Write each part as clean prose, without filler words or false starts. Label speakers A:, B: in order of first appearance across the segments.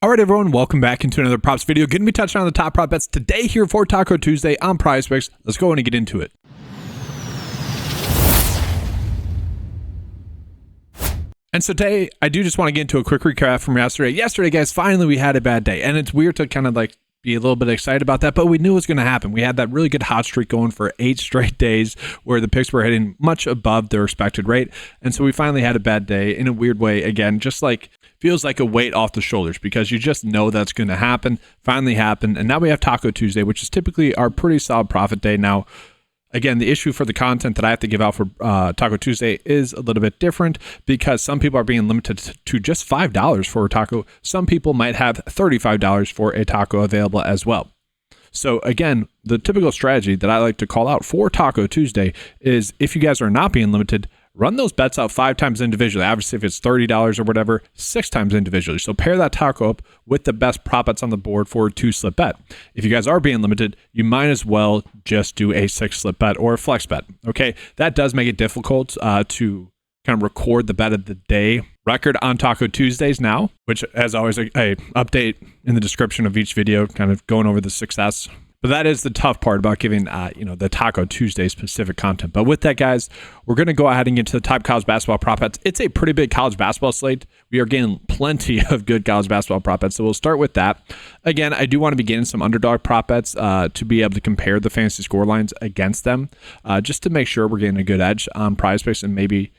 A: All right, everyone, welcome back into another props video. Going to be touching on the top prop bets today here for Taco Tuesday on PrizePicks. Let's go and get into it. And so today, I do just want to get into a quick recap from yesterday. Yesterday, guys, finally we had a bad day, and it's weird to kind of like be a little bit excited about that, but we knew it was going to happen. We had that really good hot streak going for 8 straight days where the picks were hitting much above their expected rate. And so we finally had a bad day in a weird way. Again, just like feels like a weight off the shoulders because you just know that's going to happen. Finally happened. And now we have Taco Tuesday, which is typically our pretty solid profit day. Now, again, the issue for the content that I have to give out for Taco Tuesday is a little bit different because some people are being limited to just $5 for a taco. Some people might have $35 for a taco available as well. So again, the typical strategy that I like to call out for Taco Tuesday is if you guys are not being limited, run those bets out 5 times individually. Obviously, if it's $30 or whatever, 6 times individually. So pair that taco up with the best prop bets on the board for a 2-slip bet. If you guys are being limited, you might as well just do a 6-slip bet or a flex bet. Okay, that does make it difficult to kind of record the bet of the day record on Taco Tuesdays now, which as always, I update in the description of each video, kind of going over the success. But that is the tough part about giving, the Taco Tuesday specific content. But with that, guys, we're going to go ahead and get to the top college basketball prop bets. It's a pretty big college basketball slate. We are getting plenty of good college basketball prop bets. So we'll start with that. Again, I do want to be getting some underdog prop bets to be able to compare the fantasy score lines against them, just to make sure we're getting a good edge on PrizePicks and maybe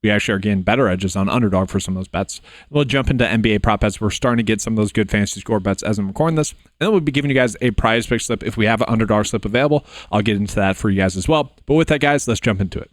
A: we actually are getting better edges on underdog for some of those bets. We'll jump into NBA prop bets. We're starting to get some of those good fantasy score bets as I'm recording this. And then we'll be giving you guys a PrizePicks slip. If we have an underdog slip available, I'll get into that for you guys as well. But with that, guys, let's jump into it.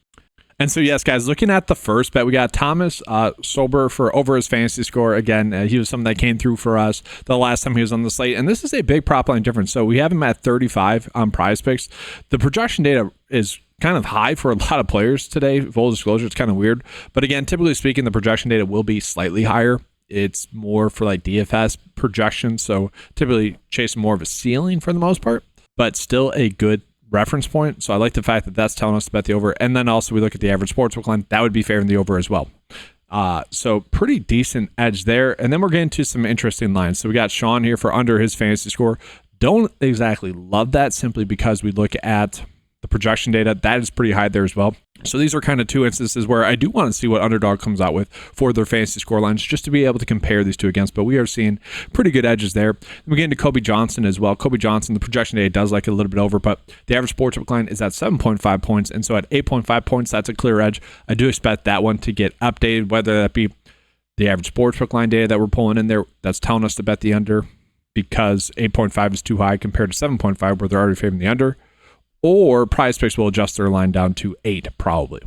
A: And so, yes, guys, looking at the first bet, we got Thomas Sober for over his fantasy score. Again, he was someone that came through for us the last time he was on the slate. And this is a big prop line difference. So we have him at 35 on PrizePicks. The projection data is kind of high for a lot of players today. Full disclosure, it's kind of weird. But again, typically speaking, the projection data will be slightly higher. It's more for like DFS projections. So typically chasing more of a ceiling for the most part, but still a good reference point. So I like the fact that that's telling us to bet the over. And then also we look at the average sportsbook line. That would be favoring the over as well. So pretty decent edge there. And then we're getting to some interesting lines. So we got Sean here for under his fantasy score. Don't exactly love that simply because we look at the projection data. That is pretty high there as well. So these are kind of two instances where I do want to see what underdog comes out with for their fantasy score lines just to be able to compare these two against. But we are seeing pretty good edges there. We get into Kobe Johnson as well. Kobe Johnson, the projection data does like it a little bit over, but the average sportsbook line is at 7.5 points. And so at 8.5 points, that's a clear edge. I do expect that one to get updated, whether that be the average sportsbook line data that we're pulling in there that's telling us to bet the under because 8.5 is too high compared to 7.5 where they're already favoring the under. Or PrizePicks will adjust their line down to 8, probably.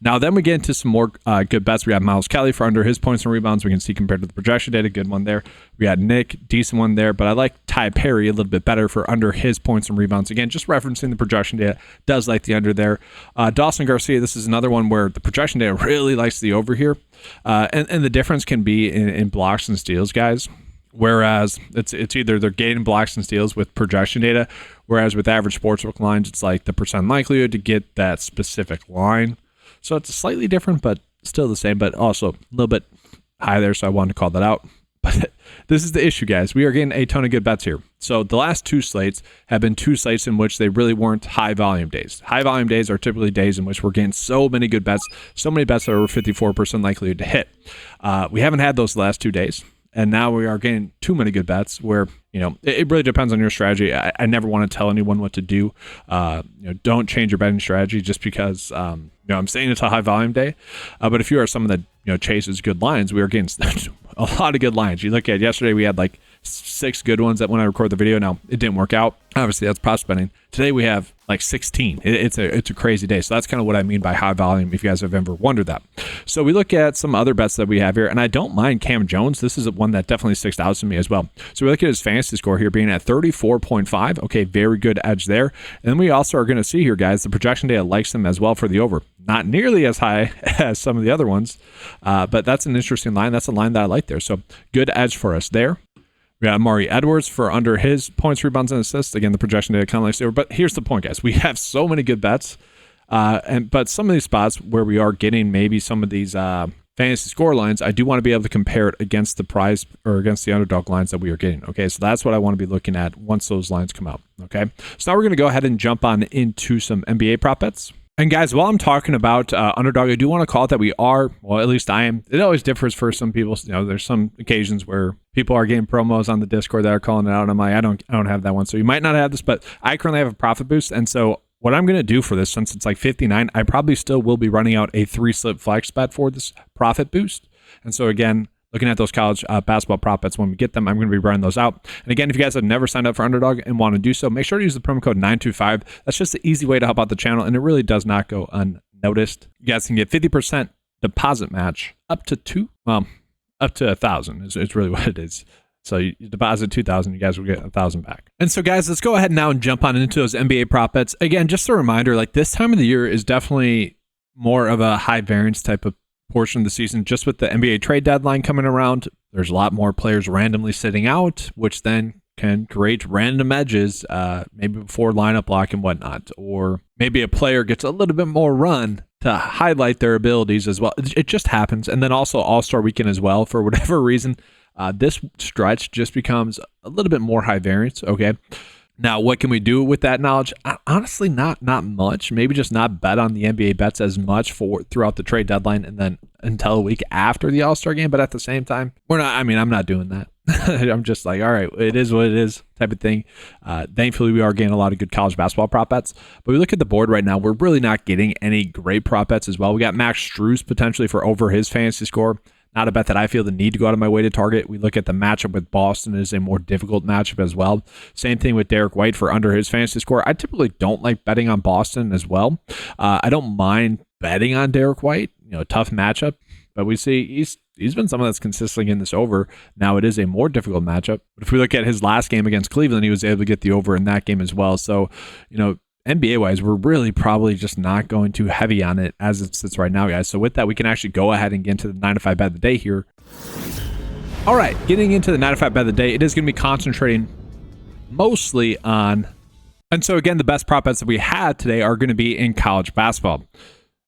A: Now, then we get into some more good bets. We have Miles Kelly for under his points and rebounds. We can see compared to the projection data, good one there. We got Nick, decent one there. But I like Ty Perry a little bit better for under his points and rebounds. Again, just referencing the projection data, does like the under there. Dawson Garcia, this is another one where the projection data really likes the over here. And the difference can be in blocks and steals, guys. Whereas it's either they're gaining blocks and steals with projection data, whereas with average sportsbook lines, it's like the percent likelihood to get that specific line. So it's slightly different, but still the same, but also a little bit high there. So I wanted to call that out. But this is the issue, guys. We are getting a ton of good bets here. So the last 2 slates have been 2 slates in which they really weren't high volume days. High volume days are typically days in which we're getting so many good bets, so many bets that are over 54% likelihood to hit. We haven't had those the last 2 days. And now we are getting too many good bets where, it really depends on your strategy. I never want to tell anyone what to do. Don't change your betting strategy just because, I'm saying it's a high volume day. But if you are someone that, chases good lines, we are getting a lot of good lines. You look at yesterday, we had like 6 good ones that when I record the video. Now, it didn't work out. Obviously, that's prop betting. Today, we have like 16. It's a crazy day. So that's kind of what I mean by high volume, if you guys have ever wondered that. So we look at some other bets that we have here, and I don't mind Cam Jones. This is one that definitely sticks out to me as well. So we look at his fantasy score here being at 34.5. Okay, very good edge there. And then we also are going to see here, guys, the projection data likes him as well for the over. Not nearly as high as some of the other ones, but that's an interesting line. That's a line that I like there. So good edge for us there. We got Amari Edwards for under his points, rebounds, and assists. Again, the projection data kind of likes it. But here's the point, guys. We have so many good bets. But some of these spots where we are getting maybe some of these fantasy score lines, I do want to be able to compare it against the prize or against the underdog lines that we are getting. Okay, so that's what I want to be looking at once those lines come out. Okay, so now we're going to go ahead and jump on into some NBA prop bets. And guys, while I'm talking about underdog, I do want to call it that we are, well, at least I am. It always differs for some people. You know, there's some occasions where people are getting promos on the Discord that are calling it out, and I'm like, I don't have that one. So you might not have this, but I currently have a profit boost, and so what I'm going to do for this, since it's like 59, I probably still will be running out a 3-slip flex bet for this profit boost. And so again, looking at those college basketball prop bets when we get them, I'm going to be running those out. And again, if you guys have never signed up for Underdog and want to do so, make sure to use the promo code 925. That's just the easy way to help out the channel, and it really does not go unnoticed. You guys can get 50% deposit match up to $1,000 is really what it is. So you deposit $2,000, you guys will get $1,000 back. And so guys, let's go ahead now and jump on into those NBA prop bets. Again, just a reminder, like this time of the year is definitely more of a high variance type of portion of the season. Just with the NBA trade deadline coming around, there's a lot more players randomly sitting out, which then can create random edges, maybe before lineup lock and whatnot. Or maybe a player gets a little bit more run to highlight their abilities as well. It just happens. And then also All-Star Weekend as well, for whatever reason. This stretch just becomes a little bit more high variance. Okay. Now, what can we do with that knowledge? Honestly, not much. Maybe just not bet on the NBA bets as much throughout the trade deadline and then until a week after the All-Star game. But at the same time, I'm not doing that. I'm just like, all right, it is what it is type of thing. Thankfully, we are getting a lot of good college basketball prop bets. But we look at the board right now, we're really not getting any great prop bets as well. We got Max Strus potentially for over his fantasy score. Not a bet that I feel the need to go out of my way to target. We look at the matchup with Boston as a more difficult matchup as well. Same thing with Derek White for under his fantasy score. I typically don't like betting on Boston as well. I don't mind betting on Derek White. Tough matchup, but we see he's been someone that's consistently getting this over. Now it is a more difficult matchup. But if we look at his last game against Cleveland, he was able to get the over in that game as well. So, NBA-wise, we're really probably just not going too heavy on it as it sits right now, guys. So with that, we can actually go ahead and get into the 9 to 5 bet of the day here. All right, getting into the 9 to 5 bet of the day, it is going to be concentrating mostly on... And so again, the best prop bets that we had today are going to be in college basketball.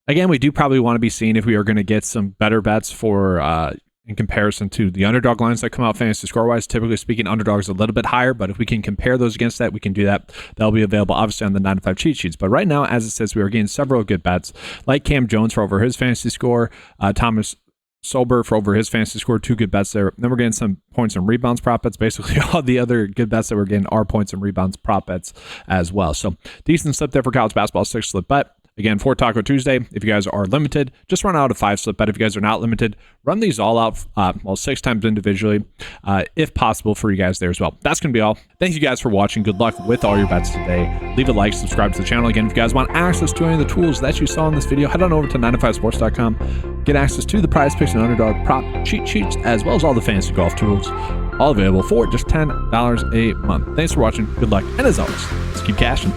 A: Again, we do probably want to be seeing if we are going to get some better bets for... in comparison to the underdog lines that come out fantasy score-wise. Typically speaking, underdogs a little bit higher, but if we can compare those against that, we can do that. That'll be available, obviously, on the 9 to 5 cheat sheets. But right now, as it says, we are getting several good bets, like Cam Jones for over his fantasy score, Thomas Solber for over his fantasy score, 2 good bets there. Then we're getting some points and rebounds prop bets. Basically, all the other good bets that we're getting are points and rebounds prop bets as well. So decent slip there for college basketball, 6-slip bet. Again, for Taco Tuesday, if you guys are limited, just run out a 5-slip bet. If you guys are not limited, run these all out, 6 times individually, if possible for you guys there as well. That's going to be all. Thank you guys for watching. Good luck with all your bets today. Leave a like, subscribe to the channel. Again, if you guys want access to any of the tools that you saw in this video, head on over to 9to5sports.com. Get access to the PrizePicks and Underdog prop cheat sheets, as well as all the fantasy golf tools, all available for just $10 a month. Thanks for watching. Good luck. And as always, let's keep cashing.